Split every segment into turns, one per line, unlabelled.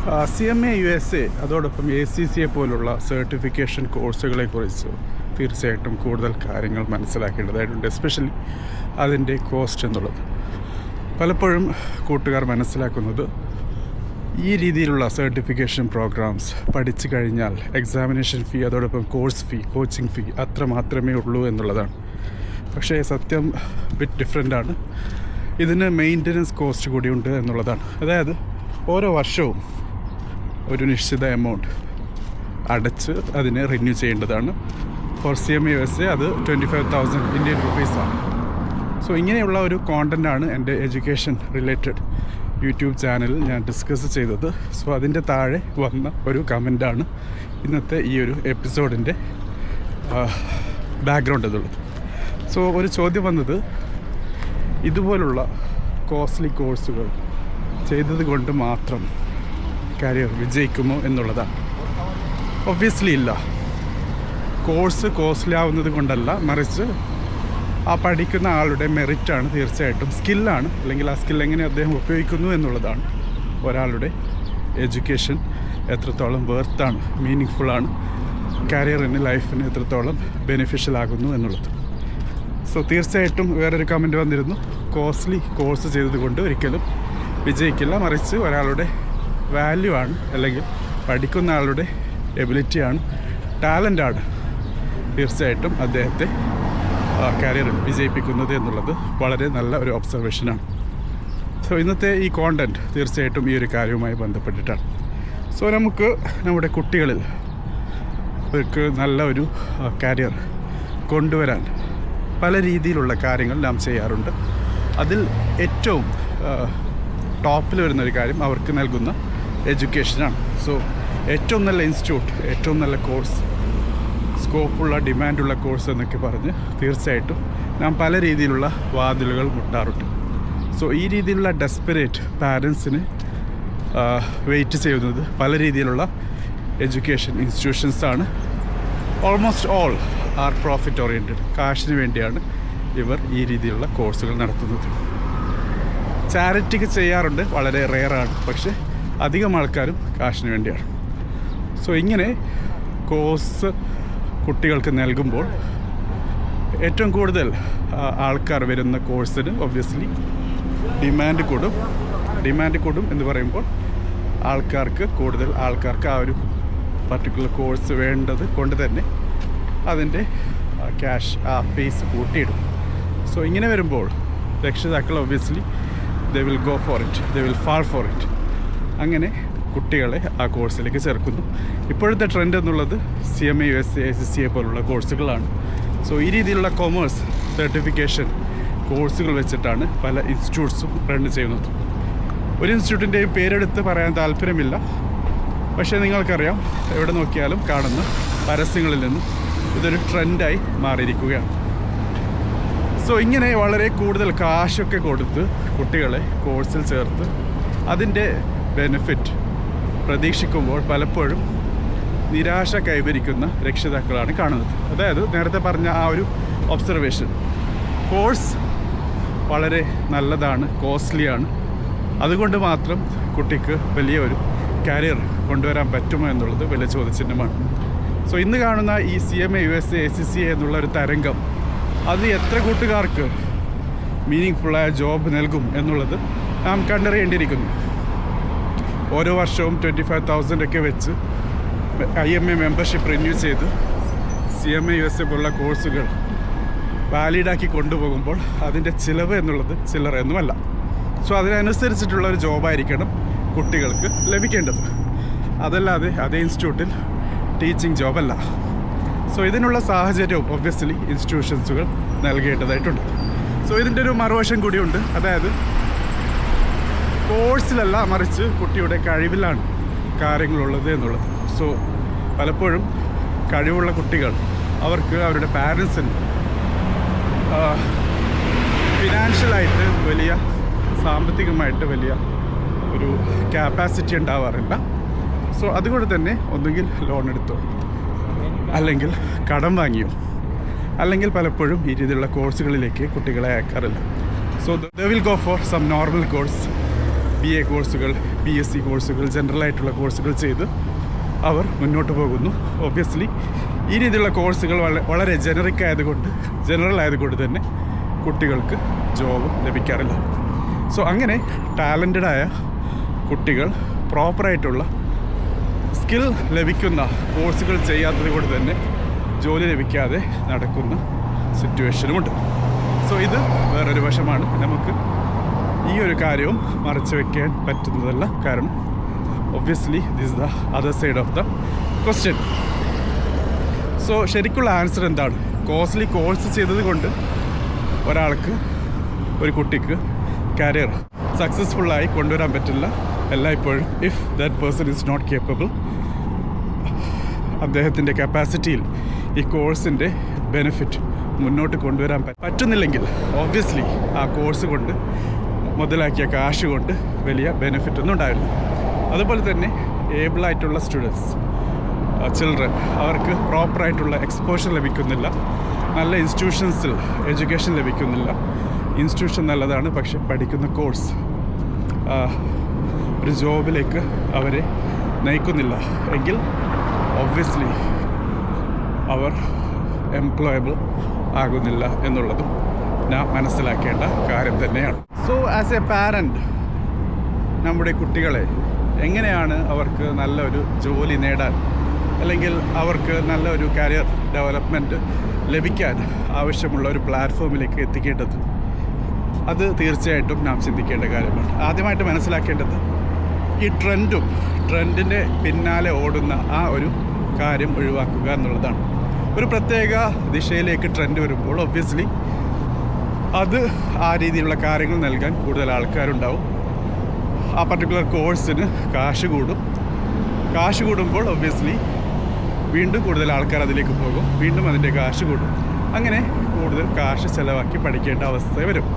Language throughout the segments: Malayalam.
CMA USA അതോടൊപ്പം ACCA പോലുള്ള സർട്ടിഫിക്കേഷൻ കോഴ്സുകളെക്കുറിച്ച് തീർച്ചയായിട്ടും കൂടുതൽ കാര്യങ്ങൾ മനസ്സിലാക്കേണ്ടതായിട്ടുണ്ട്. എസ്പെഷ്യലി അതിൻ്റെ കോസ്റ്റ് എന്നുള്ളത്. പലപ്പോഴും കൂട്ടുകാർ മനസ്സിലാക്കുന്നത് ഈ രീതിയിലുള്ള സർട്ടിഫിക്കേഷൻ പ്രോഗ്രാംസ് പഠിച്ചു കഴിഞ്ഞാൽ എക്സാമിനേഷൻ ഫീ അതോടൊപ്പം കോഴ്സ് ഫീ, കോച്ചിങ് ഫീ അത്ര മാത്രമേ ഉള്ളൂ എന്നുള്ളതാണ്. പക്ഷേ സത്യം ബിറ്റ് ഡിഫറെൻ്റാണ്. ഇതിന് മെയിൻ്റനൻസ് കോസ്റ്റ് കൂടിയുണ്ട് എന്നുള്ളതാണ്. അതായത് ഓരോ വർഷവും ഒരു നിശ്ചിത എമൗണ്ട് അടച്ച് അതിനെ റിന്യൂ ചെയ്യേണ്ടതാണ്. ഫോർ CMA USA അത് 25,000 ഇന്ത്യൻ റുപ്പീസാണ്. സോ ഇങ്ങനെയുള്ള ഒരു കോണ്ടൻ്റാണ് എൻ്റെ എഡ്യൂക്കേഷൻ റിലേറ്റഡ് യൂട്യൂബ് ചാനലിൽ ഞാൻ ഡിസ്കസ് ചെയ്തത്. സോ അതിൻ്റെ താഴെ വന്ന ഒരു കമൻ്റാണ് ഇന്നത്തെ ഈ ഒരു എപ്പിസോഡിൻ്റെ ബാക്ക്ഗ്രൗണ്ട് എന്നുള്ളത്. സോ ഒരു ചോദ്യം വന്നത്, ഇതുപോലുള്ള കോസ്റ്റ്ലി കോഴ്സുകൾ ചെയ്തത് കൊണ്ട് മാത്രം കരിയർ വിജയിക്കുമോ എന്നുള്ളതാണ്. ഒബ്വിയസ്ലി ഇല്ല. കോഴ്സ് കോസ്റ്റ്ലി ആവുന്നത് കൊണ്ടല്ല, മറിച്ച് ആ പഠിക്കുന്ന ആളുടെ മെറിറ്റാണ്, തീർച്ചയായിട്ടും സ്കില്ലാണ്, അല്ലെങ്കിൽ ആ സ്കിൽ എങ്ങനെ അദ്ദേഹം ഉപയോഗിക്കുന്നു എന്നുള്ളതാണ് ഒരാളുടെ എഡ്യൂക്കേഷൻ എത്രത്തോളം വേർത്താണ്, മീനിങ് ഫുള്ളാണ്, കരിയറിന് ലൈഫിന് എത്രത്തോളം ബെനിഫിഷ്യൽ ആകുന്നു എന്നുള്ളത്. സോ തീർച്ചയായിട്ടും വേറൊരു കമൻറ്റ് വന്നിരുന്നു, കോസ്റ്റ്ലി കോഴ്സ് ചെയ്തതുകൊണ്ട് ഒരിക്കലും വിജയിക്കില്ല, മറിച്ച് ഒരാളുടെ വാല്യൂ ആണ്, അല്ലെങ്കിൽ പഠിക്കുന്ന ആളുടെ എബിലിറ്റിയാണ്, ടാലൻ്റാണ് തീർച്ചയായിട്ടും അദ്ദേഹത്തെ കരിയറിൽ വിജയിപ്പിക്കുന്നത് എന്നുള്ളത് വളരെ നല്ല ഒരു ഒബ്സർവേഷനാണ്. സോ ഇന്നത്തെ ഈ കോണ്ടൻറ്റ് തീർച്ചയായിട്ടും ഈ ഒരു കാര്യവുമായി ബന്ധപ്പെട്ടിട്ടാണ്. സോ നമുക്ക് നമ്മുടെ കുട്ടികളിൽ അവർക്ക് നല്ല ഒരു കരിയർ കൊണ്ടുവരാൻ പല രീതിയിലുള്ള കാര്യങ്ങൾ നാം ചെയ്യാറുണ്ട്. അതിൽ ഏറ്റവും ടോപ്പിൽ വരുന്നൊരു കാര്യം അവർക്ക് നൽകുന്ന എഡ്യൂക്കേഷനാണ്. സോ ഏറ്റവും നല്ല ഇൻസ്റ്റിറ്റ്യൂട്ട്, ഏറ്റവും നല്ല കോഴ്സ്, സ്കോപ്പുള്ള ഡിമാൻഡുള്ള കോഴ്സ് എന്നൊക്കെ പറഞ്ഞ് തീർച്ചയായിട്ടും നാം പല രീതിയിലുള്ള വാതിലുകൾ മുട്ടാറുണ്ട്. സോ ഈ രീതിയിലുള്ള ഡെസ്പെറേറ്റ് പാരൻസിന് വെയിറ്റ് ചെയ്യുന്നത് പല രീതിയിലുള്ള എഡ്യൂക്കേഷൻ ഇൻസ്റ്റിറ്റ്യൂഷൻസാണ്. Almost all are profit oriented. കാശിന് വേണ്ടിയാണ് ഇവർ ഈ രീതിയിലുള്ള കോഴ്സുകൾ നടത്തുന്നത്. ചാരിറ്റിക്ക് ചെയ്യാറുണ്ട്, വളരെ റെയറാണ്, പക്ഷേ അധികം ആൾക്കാരും കാശിന് വേണ്ടിയാണ്. സോ ഇങ്ങനെ കോഴ്സ് കുട്ടികൾക്ക് നൽകുമ്പോൾ ഏറ്റവും കൂടുതൽ ആൾക്കാർ വരുന്ന കോഴ്സിന് ഒബ്വിയസ്ലി ഡിമാൻഡ് കൂടും എന്ന് പറയുമ്പോൾ കൂടുതൽ ആൾക്കാർക്ക് ആ ഒരു പർട്ടിക്കുലർ കോഴ്സ് വേണ്ടത് കൊണ്ട് തന്നെ അതിൻ്റെ ക്യാഷ് ഫീസ് കൂട്ടിയിടും. സോ ഇങ്ങനെ വരുമ്പോൾ രക്ഷിതാക്കൾ obviously they will go for it, they will fall for it. അങ്ങനെ കുട്ടികളെ ആ കോഴ്സിലേക്ക് ചേർക്കുന്നു. ഇപ്പോഴത്തെ ട്രെൻഡ് എന്നുള്ളത് CMA USA ACCA പോലുള്ള കോഴ്സുകളാണ്. സോ ഈ രീതിയിലുള്ള കൊമേഴ്സ് സർട്ടിഫിക്കേഷൻ കോഴ്സുകൾ വെച്ചിട്ടാണ് പല ഇൻസ്റ്റിറ്റ്യൂട്ട്സും റൺ ചെയ്യുന്നത്. ഒരു ഇൻസ്റ്റിറ്റ്യൂട്ടിൻ്റെയും പേരെടുത്ത് പറയാൻ താല്പര്യമില്ല, പക്ഷേ നിങ്ങൾക്കറിയാം, എവിടെ നോക്കിയാലും കാണുന്ന പരസ്യങ്ങളിൽ നിന്നും ഇതൊരു ട്രെൻഡായി മാറിയിരിക്കുകയാണ്. സോ ഇങ്ങനെ വളരെ കൂടുതൽ കാശൊക്കെ കൊടുത്ത് കുട്ടികളെ കോഴ്സിൽ ചേർത്ത് അതിൻ്റെ ബെനിഫിറ്റ് പ്രതീക്ഷിക്കുമ്പോൾ പലപ്പോഴും നിരാശ കൈവരിക്കുന്ന രക്ഷിതാക്കളാണ് കാണുന്നത്. അതായത് നേരത്തെ പറഞ്ഞ ആ ഒരു ഒബ്സർവേഷൻ, കോഴ്സ് വളരെ നല്ലതാണ്, കോസ്റ്റ്ലിയാണ്, അതുകൊണ്ട് മാത്രം കുട്ടിക്ക് വലിയ ഒരു കരിയർ കൊണ്ടുവരാൻ പറ്റുമോ എന്നുള്ളത് വലിയ ചോദ്യചിഹ്നമാണ്. സോ ഇന്ന് കാണുന്ന ഈ CMA USA ACCA എന്നുള്ള ഒരു തരംഗം അത് എത്ര കൂട്ടുകാർക്ക് മീനിങ് ഫുള്ളായ ജോബ് നൽകും എന്നുള്ളത് നാം കണ്ടറിയേണ്ടിയിരിക്കുന്നു. ഓരോ വർഷവും 25,000 ഒക്കെ വെച്ച് IMA മെമ്പർഷിപ്പ് റിന്യൂ ചെയ്ത് CMA USA പോലുള്ള കോഴ്സുകൾ വാലിഡാക്കി കൊണ്ടുപോകുമ്പോൾ അതിൻ്റെ ചിലവ് എന്നുള്ളത് ചില്ലറയൊന്നുമല്ല. സോ അതിനനുസരിച്ചിട്ടുള്ള ഒരു ജോബായിരിക്കണം കുട്ടികൾക്ക് ലഭിക്കേണ്ടത്, അതല്ലാതെ അതേ ഇൻസ്റ്റിറ്റ്യൂട്ടിൽ ടീച്ചിങ് ജോബല്ല. സോ ഇതിനുള്ള സാഹചര്യവും ഒബ്വിയസ്ലി ഇൻസ്റ്റിറ്റ്യൂഷൻസുകൾ നൽകേണ്ടതായിട്ടുണ്ട്. സോ ഇതിൻ്റെ ഒരു മറുവശം കൂടിയുണ്ട്. അതായത് കോഴ്സിലല്ല, മറിച്ച് കുട്ടിയുടെ കഴിവിലാണ് കാര്യങ്ങളുള്ളത് എന്നുള്ളത്. സോ പലപ്പോഴും കഴിവുള്ള കുട്ടികൾ അവർക്ക് അവരുടെ പാരൻസിന് ഫിനാൻഷ്യലായിട്ട് വലിയ, സാമ്പത്തികമായിട്ട് വലിയ ഒരു ക്യാപ്പാസിറ്റി ഉണ്ടാവാറില്ല. സോ അതുകൊണ്ട് തന്നെ ഒന്നുകിൽ ലോൺ എടുത്തോ, അല്ലെങ്കിൽ കടം വാങ്ങിയോ, അല്ലെങ്കിൽ പലപ്പോഴും ഈ രീതിയിലുള്ള കോഴ്സുകളിലേക്ക് കുട്ടികളെ അയക്കാറില്ല. So they will go for some normal course BA കോഴ്സുകൾ, BSc കോഴ്സുകൾ, ജനറലായിട്ടുള്ള കോഴ്സുകൾ ചെയ്ത് അവർ മുന്നോട്ട് പോകുന്നു. ഒബ്വിയസ്ലി ഈ രീതിയിലുള്ള കോഴ്സുകൾ വളരെ ജനറൽ ആയതുകൊണ്ട് തന്നെ കുട്ടികൾക്ക് ജോബ് ലഭിക്കാറില്ല. സോ അങ്ങനെ ടാലൻറ്റഡായ കുട്ടികൾ പ്രോപ്പറായിട്ടുള്ള സ്കിൽ ലഭിക്കുന്ന കോഴ്സുകൾ ചെയ്യാത്തത് കൊണ്ട് തന്നെ ജോലി ലഭിക്കാതെ നടക്കുന്ന സിറ്റുവേഷനുമുണ്ട്. സോ ഇത് വേറൊരു വശമാണ്. നമുക്ക് ഈ ഒരു കാര്യവും മറച്ചു വയ്ക്കാൻ പറ്റുന്നതല്ല. കാരണം obviously this the other side of the question. So ശരിക്കുള്ള ആൻസർ എന്താണ്? കോസ്റ്റ്ലി കോഴ്സ് ചെയ്തത് കൊണ്ട് ഒരു കുട്ടിക്ക് കരിയർ സക്സസ്ഫുള്ളായി കൊണ്ടുവരാൻ പറ്റില്ല എല്ലായ്പ്പോഴും. If that person is not capable, അദ്ദേഹത്തിൻ്റെ കപ്പാസിറ്റിയിൽ ഈ കോഴ്സിൻ്റെ ബെനിഫിറ്റ് മുന്നോട്ട് കൊണ്ടുവരാൻ പറ്റുന്നില്ലെങ്കിൽ ഒബ്വിയസ്ലി ആ കോഴ്സ് കൊണ്ട് മുതലാക്കിയ കാശ് കൊണ്ട് വലിയ ബെനിഫിറ്റ് ഒന്നും ഉണ്ടാവില്ല. അതുപോലെ തന്നെ ഏബിളായിട്ടുള്ള സ്റ്റുഡൻസ്, ചിൽഡ്രൻ, അവർക്ക് പ്രോപ്പറായിട്ടുള്ള എക്സ്പോഷർ ലഭിക്കുന്നില്ല. നല്ല ഇൻസ്റ്റിറ്റ്യൂഷൻസിൽ എഡ്യൂക്കേഷൻ ലഭിക്കുന്നില്ല. ഇൻസ്റ്റിറ്റ്യൂഷൻ നല്ലതാണ്, പക്ഷെ പഠിക്കുന്ന കോഴ്സ് ഒരു ജോബിലേക്ക് അവരെ നയിക്കുന്നില്ല എങ്കിൽ ഒബ്വിയസ്ലി അവർ എംപ്ലോയബിൾ ആകുന്നില്ല എന്നുള്ളതും നാം മനസ്സിലാക്കേണ്ട കാര്യം തന്നെയാണ്. സോ ആസ് എ പാരൻറ്റ്, നമ്മുടെ കുട്ടികളെ എങ്ങനെയാണ് അവർക്ക് നല്ലൊരു ജോലി നേടാൻ അല്ലെങ്കിൽ അവർക്ക് നല്ലൊരു കരിയർ ഡെവലപ്മെൻറ്റ് ലഭിക്കാൻ ആവശ്യമുള്ള ഒരു പ്ലാറ്റ്ഫോമിലേക്ക് എത്തിക്കേണ്ടത്, അത് തീർച്ചയായിട്ടും നാം ചിന്തിക്കേണ്ട കാര്യമാണ്. ആദ്യമായിട്ട് മനസ്സിലാക്കേണ്ടത് ഈ ട്രെൻഡിൻ്റെ പിന്നാലെ ഓടുന്ന ആ ഒരു കാര്യം ഒഴിവാക്കുക എന്നുള്ളതാണ്. ഒരു പ്രത്യേക ദിശയിലേക്ക് ട്രെൻഡ് വരുമ്പോൾ ഒബ്വിയസ്ലി അത് ആ രീതിയിലുള്ള കാര്യങ്ങൾ നൽകാൻ കൂടുതൽ ആൾക്കാരുണ്ടാവും. ആ പർട്ടിക്കുലർ കോഴ്സിന് കാശ് കൂടുമ്പോൾ ഒബ്വിയസ്ലി വീണ്ടും കൂടുതൽ ആൾക്കാർ അതിലേക്ക് പോകും, വീണ്ടും അതിൻ്റെ കാശ് കൂടും. അങ്ങനെ കൂടുതൽ കാശ് ചിലവാക്കി പഠിക്കേണ്ട അവസ്ഥ വരും.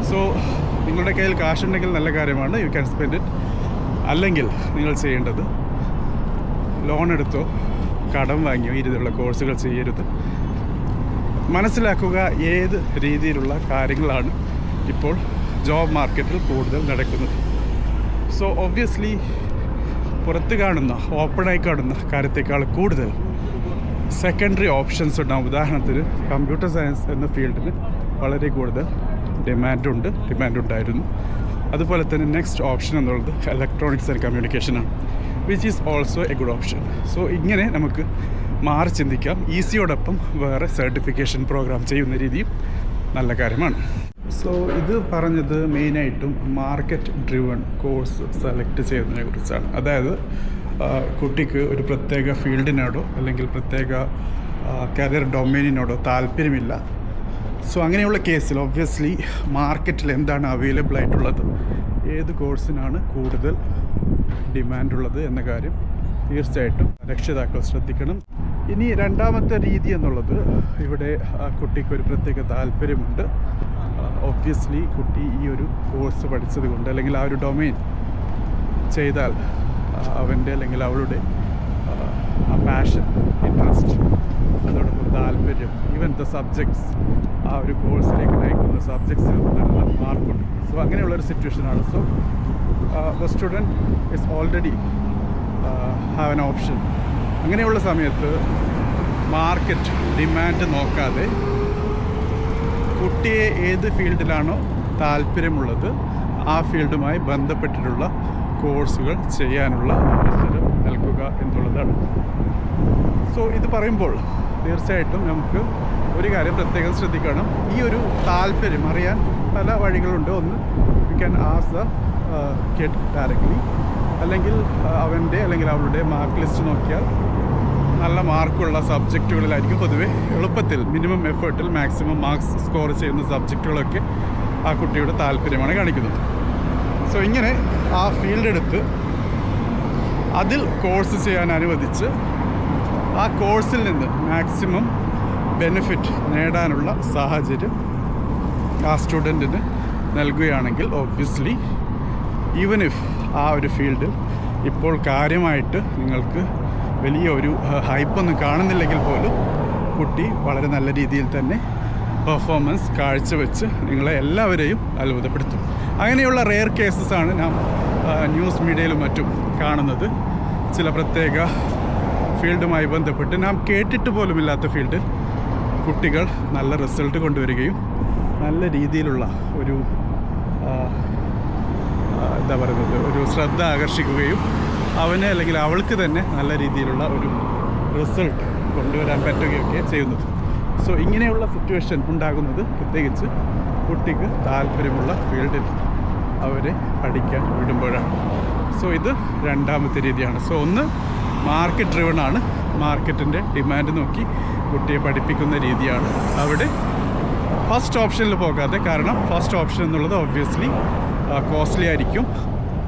സോ നിങ്ങളുടെ കയ്യിൽ കാശുണ്ടെങ്കിൽ നല്ല കാര്യമാണ്, യു ക്യാൻ സ്പെൻഡ് ഇറ്റ്. അല്ലെങ്കിൽ നിങ്ങൾ ചെയ്യേണ്ടത് ലോൺ എടുത്തോ കടം വാങ്ങിയോ ഈ രീതിയിലുള്ള കോഴ്സുകൾ ചെയ്യരുത്. മനസ്സിലാക്കുക ഏത് രീതിയിലുള്ള കാര്യങ്ങളാണ് ഇപ്പോൾ ജോബ് മാർക്കറ്റിൽ കൂടുതൽ നടക്കുന്നത്. സോ ഒബ്വിയസ്ലി പുറത്ത് കാണുന്ന, ഓപ്പണായി കാണുന്ന കാര്യത്തേക്കാൾ കൂടുതൽ സെക്കൻഡറി ഓപ്ഷൻസ് ഉണ്ടാകും. ഉദാഹരണത്തിന് കമ്പ്യൂട്ടർ സയൻസ് എന്ന ഫീൽഡിന് വളരെ കൂടുതൽ ഡിമാൻഡുണ്ടായിരുന്നു. അതുപോലെ തന്നെ നെക്സ്റ്റ് ഓപ്ഷൻ എന്നുള്ളത് ഇലക്ട്രോണിക്സ് ആൻഡ് കമ്മ്യൂണിക്കേഷനാണ്, which is also a good option. So ഇങ്ങനെ നമുക്ക് മാറി ചിന്തിക്കാം. ഈസിയോടൊപ്പം വേറെ സർട്ടിഫിക്കേഷൻ പ്രോഗ്രാം ചെയ്യുന്ന രീതിയും നല്ല കാര്യമാണ്. സോ ഇത് പറഞ്ഞത് മെയിനായിട്ടും മാർക്കറ്റ് ഡ്രിവൺ കോഴ്സ് സെലക്ട് ചെയ്യുന്നതിനെ കുറിച്ചാണ്. അതായത് കുട്ടിക്ക് ഒരു പ്രത്യേക ഫീൽഡിനോടോ അല്ലെങ്കിൽ പ്രത്യേക കരിയർ ഡൊമൈനിനോടോ താല്പര്യമില്ല. സോ അങ്ങനെയുള്ള കേസിൽ ഒബ്വിയസ്ലി മാർക്കറ്റിൽ എന്താണ് അവൈലബിൾ ആയിട്ടുള്ളത്, ഏത് കോഴ്സിനാണ് കൂടുതൽ ഡിമാൻഡുള്ളത് എന്ന കാര്യം തീർച്ചയായിട്ടും രക്ഷിതാക്കൾ ശ്രദ്ധിക്കണം. ഇനി രണ്ടാമത്തെ രീതി എന്നുള്ളത്, ഇവിടെ കുട്ടിക്കൊരു പ്രത്യേക താല്പര്യമുണ്ട്. ഒബ്വിയസ്ലി കുട്ടി ഈ ഒരു കോഴ്സ് പഠിച്ചത് കൊണ്ട് അല്ലെങ്കിൽ ആ ഒരു ഡൊമൈൻ ചെയ്താൽ അവൻ്റെ അല്ലെങ്കിൽ അവളുടെ ആ പാഷൻ, ഇൻട്രസ്റ്റ്, അതോടൊപ്പം താല്പര്യം, ഈവൻ ദ സബ്ജക്ട്സ്, ആ ഒരു കോഴ്സിലേക്ക് നയിക്കുന്ന സബ്ജക്ട്സിൽ നല്ല മാർക്കുണ്ട്. സോ അങ്ങനെയുള്ളൊരു സിറ്റുവേഷനാണ്. So the student is already have an option. അങ്ങനെയുള്ള സമയത്ത് മാർക്കറ്റ് ഡിമാൻഡ് നോക്കാതെ കുട്ടിയെ ഏത് ഫീൽഡിലാണോ താല്പര്യമുള്ളത് ആ ഫീൽഡുമായി ബന്ധപ്പെട്ടിട്ടുള്ള കോഴ്സുകൾ ചെയ്യാനുള്ള അവസരം നൽകുക എന്നുള്ളതാണ്. സോ ഇത് പറയുമ്പോൾ തീർച്ചയായിട്ടും നമുക്ക് ഒരു കാര്യം പ്രത്യേകം ശ്രദ്ധിക്കണം. ഈ ഒരു താല്പര്യം അറിയാൻ പല വഴികളുണ്ട്. ഒന്ന്, you can ask the kid directly, അല്ലെങ്കിൽ അവൻ്റെ അല്ലെങ്കിൽ അവളുടെ മാർക്ക് ലിസ്റ്റ് നോക്കിയാൽ നല്ല മാർക്കുള്ള സബ്ജക്റ്റുകളിലായിരിക്കും പൊതുവെ എളുപ്പത്തിൽ മിനിമം എഫേർട്ടിൽ മാക്സിമം മാർക്സ് സ്കോർ ചെയ്യുന്ന സബ്ജക്റ്റുകളൊക്കെ ആ കുട്ടിയുടെ താല്പര്യമാണ് കാണിക്കുന്നത്. സോ ഇങ്ങനെ ആ ഫീൽഡ് എടുത്ത് അതിൽ കോഴ്സ് ചെയ്യാൻ അനുവദിച്ച് ആ കോഴ്സിൽ നിന്ന് മാക്സിമം ബെനിഫിറ്റ് നേടാനുള്ള സാഹചര്യം ആ സ്റ്റുഡൻറ്റിന് നൽകുകയാണെങ്കിൽ ഒബ്വിയസ്ലി ഈവൻ ഇഫ് ആ ഒരു ഫീൽഡിൽ ഇപ്പോൾ കാര്യമായിട്ട് നിങ്ങൾക്ക് വലിയ ഒരു ഹൈപ്പൊന്നും കാണുന്നില്ലെങ്കിൽ പോലും കുട്ടി വളരെ നല്ല രീതിയിൽ തന്നെ പെർഫോമൻസ് കാഴ്ചവെച്ച് നിങ്ങളെ എല്ലാവരെയും അത്ഭുതപ്പെടുത്തും. അങ്ങനെയുള്ള റെയർ കേസസ് ആണ് നാം ന്യൂസ് മീഡിയയിലും മറ്റും കാണുന്നത്. ചില പ്രത്യേക ഫീൽഡുമായി ബന്ധപ്പെട്ട് നാം കേട്ടിട്ട് പോലുമില്ലാത്ത ഫീൽഡിൽ കുട്ടികൾ നല്ല റിസൾട്ട് കൊണ്ടുവരികയും നല്ല രീതിയിലുള്ള ഒരു എന്താ പറയുന്നത്, ഒരു ശ്രദ്ധ ആകർഷിക്കുകയും അവനെ അല്ലെങ്കിൽ അവൾക്ക് തന്നെ നല്ല രീതിയിലുള്ള ഒരു റിസൾട്ട് കൊണ്ടുവരാൻ പറ്റുകയൊക്കെ ചെയ്യുന്നത്. സോ ഇങ്ങനെയുള്ള സിറ്റുവേഷൻ ഉണ്ടാകുന്നത് പ്രത്യേകിച്ച് കുട്ടിക്ക് താല്പര്യമുള്ള ഫീൽഡിൽ അവരെ പഠിക്കാൻ വിടുമ്പോഴാണ്. സോ ഇത് രണ്ടാമത്തെ രീതിയാണ്. സോ ഒന്ന് മാർക്കറ്റ് ഡ്രിവൺ ആണ്, മാർക്കറ്റിൻ്റെ ഡിമാൻഡ് നോക്കി കുട്ടിയെ പഠിപ്പിക്കുന്ന രീതിയാണ്. അവിടെ ഫസ്റ്റ് ഓപ്ഷനിൽ പോകാതെ, കാരണം ഫസ്റ്റ് ഓപ്ഷൻ എന്നുള്ളത് ഒബ്വിയസ്ലി കോസ്റ്റ്ലി ആയിരിക്കും,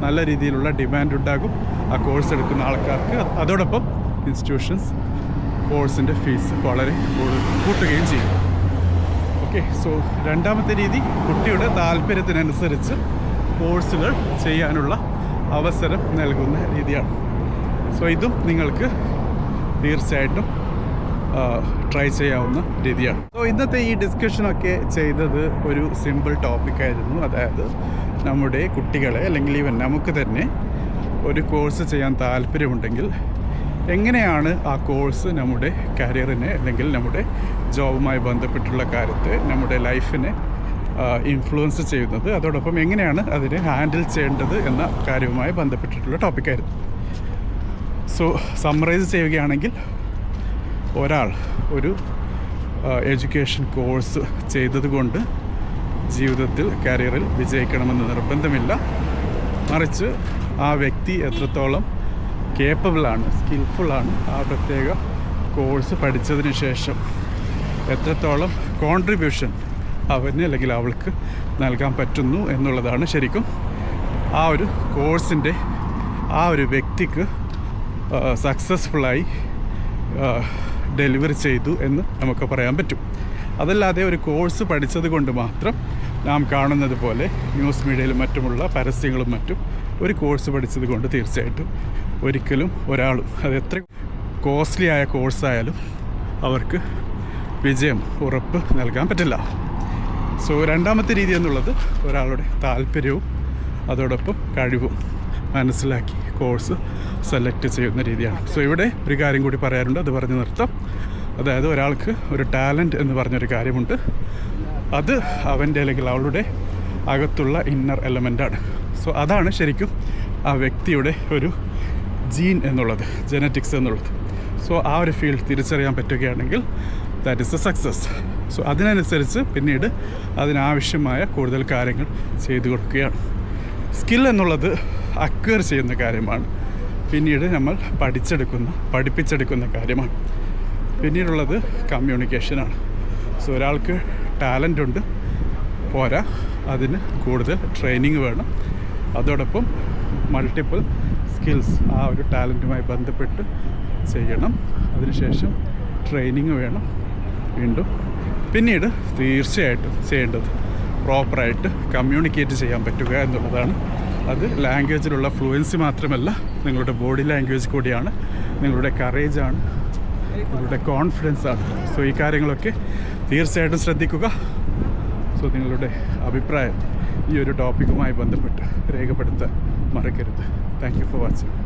നല്ല രീതിയിലുള്ള ഡിമാൻഡ് ഉണ്ടാകും ആ കോഴ്സ് എടുക്കുന്ന ആൾക്കാർക്ക്. അതോടൊപ്പം ഇൻസ്റ്റിറ്റ്യൂഷൻസ് കോഴ്സിൻ്റെ ഫീസ് വളരെ കൂട്ടുകയും ചെയ്യും. ഓക്കെ, സോ രണ്ടാമത്തെ രീതി കുട്ടിയുടെ താല്പര്യത്തിനനുസരിച്ച് കോഴ്സുകൾ ചെയ്യാനുള്ള അവസരം നൽകുന്ന രീതിയാണ്. സോ ഇതും നിങ്ങൾക്ക് തീർച്ചയായിട്ടും ട്രൈ ചെയ്യാവുന്ന രീതിയാണ്. സോ ഇന്നത്തെ ഈ ഡിസ്കഷനൊക്കെ ചെയ്തത് ഒരു സിമ്പിൾ ടോപ്പിക്കായിരുന്നു. അതായത് നമ്മുടെ കുട്ടികളെ അല്ലെങ്കിൽ ഈവൻ നമുക്ക് തന്നെ ഒരു കോഴ്സ് ചെയ്യാൻ താല്പര്യമുണ്ടെങ്കിൽ എങ്ങനെയാണ് ആ കോഴ്സ് നമ്മുടെ കരിയറിനെ അല്ലെങ്കിൽ നമ്മുടെ ജോബുമായി ബന്ധപ്പെട്ടുള്ള കാര്യത്തെ, നമ്മുടെ ലൈഫിനെ ഇൻഫ്ലുവൻസ് ചെയ്യുന്നത്, അതോടൊപ്പം എങ്ങനെയാണ് അതിനെ ഹാൻഡിൽ ചെയ്യേണ്ടത് എന്ന കാര്യവുമായി ബന്ധപ്പെട്ടിട്ടുള്ള ടോപ്പിക്കായിരുന്നു. സോ സമ്മറൈസ് ചെയ്യുകയാണെങ്കിൽ, ഒരാൾ ഒരു എഡ്യൂക്കേഷൻ കോഴ്സ് ചെയ്തതുകൊണ്ട് ജീവിതത്തിൽ കരിയറിൽ വിജയിക്കണമെന്ന് നിർബന്ധമില്ല. മറിച്ച് ആ വ്യക്തി എത്രത്തോളം കേപ്പബിളാണ്, സ്കിൽഫുള്ളാണ്, ആ പ്രത്യേക കോഴ്സ് പഠിച്ചതിന് ശേഷം എത്രത്തോളം കോൺട്രിബ്യൂഷൻ അവന് അല്ലെങ്കിൽ അവൾക്ക് നൽകാൻ പറ്റുന്നു എന്നുള്ളതാണ് ശരിക്കും ആ ഒരു കോഴ്സിൻ്റെ ആ ഒരു വ്യക്തിക്ക് സക്സസ്ഫുള്ളായി ഡെലിവറി ചെയ്തു എന്ന് നമുക്ക് പറയാൻ പറ്റും. അതല്ലാതെ ഒരു കോഴ്സ് പഠിച്ചത് കൊണ്ട് മാത്രം നാം കാണുന്നത് പോലെ ന്യൂസ് മീഡിയയിലും മറ്റുമുള്ള പരസ്യങ്ങളും മറ്റും ഒരു കോഴ്സ് പഠിച്ചത് കൊണ്ട് തീർച്ചയായിട്ടും ഒരിക്കലും ഒരാളും, അത് എത്ര കോസ്റ്റ്ലി ആയ കോഴ്സായാലും അവർക്ക് വിജയം ഉറപ്പ് നൽകാൻ പറ്റില്ല. സോ രണ്ടാമത്തെ രീതി എന്നുള്ളത് ഒരാളുടെ താല്പര്യവും അതോടൊപ്പം കഴിവും മനസ്സിലാക്കി കോഴ്സ് സെലക്ട് ചെയ്യുന്ന രീതിയാണ്. സോ ഇവിടെ ഒരു കാര്യം കൂടി പറയാറുണ്ട്, അത് പറഞ്ഞ് നിർത്താം. അതായത് ഒരാൾക്ക് ഒരു ടാലൻറ്റ് എന്ന് പറഞ്ഞൊരു കാര്യമുണ്ട്. അത് അവൻ്റെ അല്ലെങ്കിൽ അവളുടെ അകത്തുള്ള ഇന്നർ എലമെൻ്റാണ്. സോ അതാണ് ശരിക്കും ആ വ്യക്തിയുടെ ഒരു ജീൻ എന്നുള്ളത്, ജനറ്റിക്സ് എന്നുള്ളത്. സോ ആ ഒരു ഫീൽഡ് തിരിച്ചറിയാൻ പറ്റുകയാണെങ്കിൽ that is A success. So അതിനനുസരിച്ച് പിന്നീട് അതിനാവശ്യമായ കൂടുതൽ കാര്യങ്ങൾ ചെയ്തു കൊടുക്കുകയാണ്. സ്കിൽ എന്നുള്ളത് അക്വയർ ചെയ്യുന്ന കാര്യമാണ്, പിന്നീട് നമ്മൾ പഠിപ്പിച്ചെടുക്കുന്ന കാര്യമാണ്. പിന്നീടുള്ളത് കമ്മ്യൂണിക്കേഷനാണ്. സോ ഒരാൾക്ക് ടാലൻ്റ് ഉണ്ട്, പോരാ, അതിന് കൂടുതൽ ട്രെയിനിങ് വേണം. അതോടൊപ്പം മൾട്ടിപ്പിൾ സ്കിൽസ് ആ ഒരു ടാലൻറ്റുമായി ബന്ധപ്പെട്ട് ചെയ്യണം. അതിനുശേഷം ട്രെയിനിങ് വേണം. വീണ്ടും പിന്നീട് തീർച്ചയായിട്ടും ചെയ്യേണ്ടത് പ്രോപ്പറായിട്ട് കമ്മ്യൂണിക്കേറ്റ് ചെയ്യാൻ പറ്റുക എന്നുള്ളതാണ്. അത് ലാംഗ്വേജിലുള്ള ഫ്ലുവൻസി മാത്രമല്ല, നിങ്ങളുടെ ബോഡി ലാംഗ്വേജ് കൂടിയാണ്, നിങ്ങളുടെ കറേജാണ്, നിങ്ങളുടെ കോൺഫിഡൻസാണ്. സോ ഈ കാര്യങ്ങളൊക്കെ തീർച്ചയായിട്ടും ശ്രദ്ധിക്കുക. സോ നിങ്ങളുടെ അഭിപ്രായം ഈ ഒരു ടോപ്പിക്കുമായി ബന്ധപ്പെട്ട് രേഖപ്പെടുത്താൻ മറക്കരുത്. Thank you for watching.